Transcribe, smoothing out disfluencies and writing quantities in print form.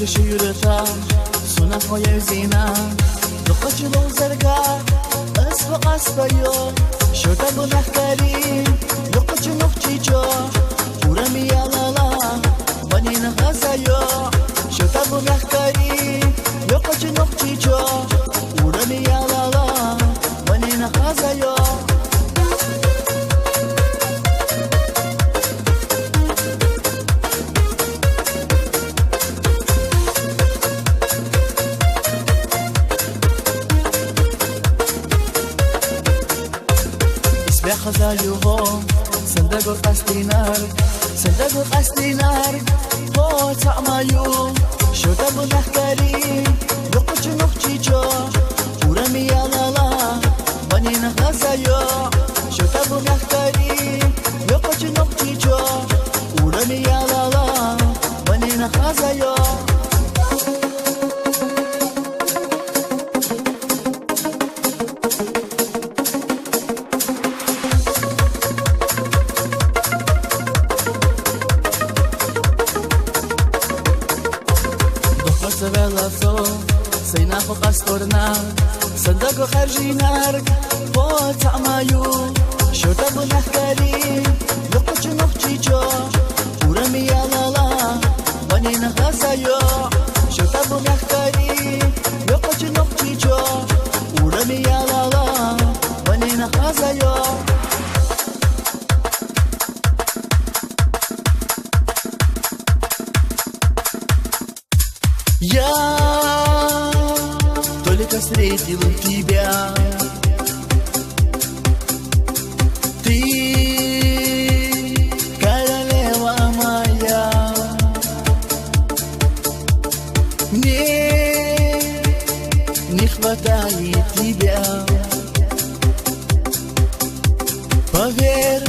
شیرتا سونه های زینه دقت جلو زرگه اسب قصبه شده گناهکاری دقت جلو چیجا پورا میالالا بانی نغزه شده گناهکاری دقت جلو چیجا پورا میالالا بانی نغزه خزایوها صندوق قصدینار صندوق قصدینار ها تعمایو شده گناهکاری دقت نقچی جا پورا میالالا بانی نغزایا شده گناهکاری دقت نقچی جا پورا میالالا بانی نغزایا سبلاسو سينا فوق استورنا صندوق خارجي نار فوت عمايو شوتا بنحكاري لقوش نخشي جو ورمي يا لالا بني نغزايو شوتا بنحكاري لقوش نخشي جو ورمي يا لالا بني نغزايو Я только встретил тебя, ты королева моя, мне не хватает тебя, поверь.